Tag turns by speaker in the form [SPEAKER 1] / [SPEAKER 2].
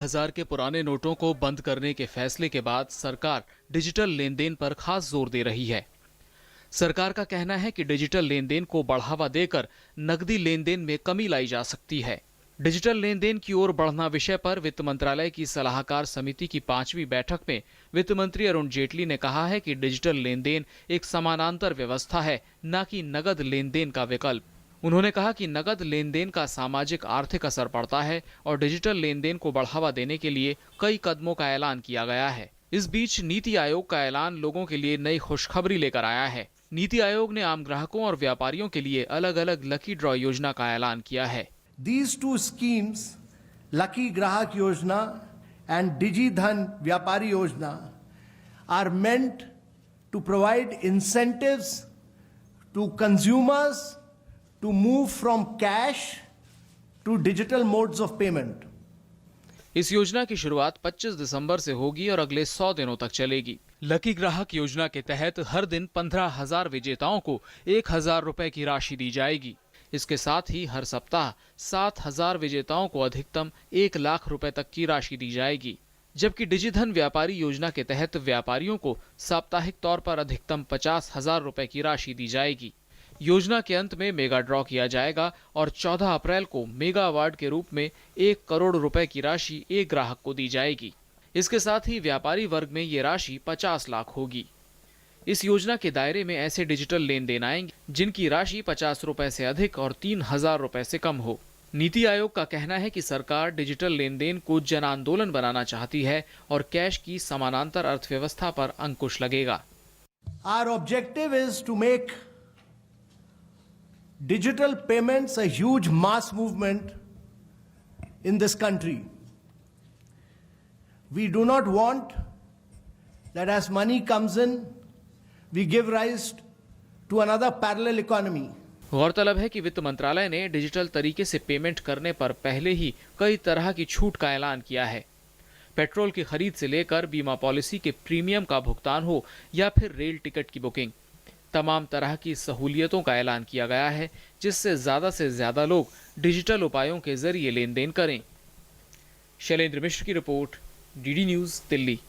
[SPEAKER 1] 1000 के पुराने नोटों को बंद करने के फैसले के बाद सरकार डिजिटल लेन देन पर खास जोर दे रही है। सरकार का कहना है कि डिजिटल लेन देन को बढ़ावा देकर नकदी लेन देन में कमी लाई जा सकती है। डिजिटल लेन देन की ओर बढ़ना विषय पर वित्त मंत्रालय की सलाहकार समिति की 5वीं बैठक में वित्त मंत्री अरुण जेटली ने कहा है कि डिजिटल लेन देन एक समानांतर व्यवस्था है, न कि नगद लेन देन का विकल्प। उन्होंने कहा कि नगद लेन देन का सामाजिक आर्थिक असर पड़ता है और डिजिटल लेन देन को बढ़ावा देने के लिए कई कदमों का ऐलान किया गया है। इस बीच नीति आयोग का ऐलान लोगों के लिए नई खुशखबरी लेकर आया है। नीति आयोग ने आम ग्राहकों और व्यापारियों के लिए अलग अलग लकी ड्रॉ योजना का ऐलान किया है।
[SPEAKER 2] These two schemes, Lucky Grahak Yojana and Digi Dhan Vyapari Yojana, are meant to provide incentives to consumers to move from cash to digital modes of payment.
[SPEAKER 1] इस योजना की शुरुआत 25 दिसंबर से होगी और अगले 100 दिनों तक चलेगी। लकी ग्राहक योजना के तहत हर दिन 15,000 विजेताओं को 1,000 रुपए की राशि दी जाएगी। इसके साथ ही हर सप्ताह 7,000 विजेताओं को अधिकतम 1 लाख रुपए तक की राशि दी जाएगी। जबकि डिजिधन व्यापारी योजना के तहत व्यापारियों को साप्ताहिक तौर पर अधिकतम 50,000 रुपए की राशि दी जाएगी। योजना के अंत में मेगा ड्रॉ किया जाएगा और 14 अप्रैल को मेगा अवार्ड के रूप में 1 करोड़ रुपए की राशि एक ग्राहक को दी जाएगी। इसके साथ ही व्यापारी वर्ग में ये राशि 50 लाख होगी। इस योजना के दायरे में ऐसे डिजिटल लेन देन आएंगे जिनकी राशि 50 रुपए से अधिक और 3,000 रुपए से कम हो। नीति आयोग का कहना है कि सरकार डिजिटल लेन देन को जन आंदोलन बनाना चाहती है और कैश की समानांतर अर्थव्यवस्था पर अंकुश लगेगा।
[SPEAKER 2] Our objective is to make digital payments a huge mass movement in this country. We do not want that as money comes in, we give rise to another parallel economy.
[SPEAKER 1] गौरतलब है कि वित्त मंत्रालय ने डिजिटल तरीके से payment करने पर पहले ही कई तरह की छूट का ऐलान किया है। पेट्रोल की खरीद से लेकर बीमा पॉलिसी के प्रीमियम का भुगतान हो या फिर रेल टिकट की बुकिंग, तमाम तरह की सहूलियतों का ऐलान किया गया है, जिससे से ज्यादा लोग डिजिटल उपायों के जरिए लेन देन करें। शैलेंद्र मिश्र की रिपोर्ट, डीडी न्यूज़, दिल्ली।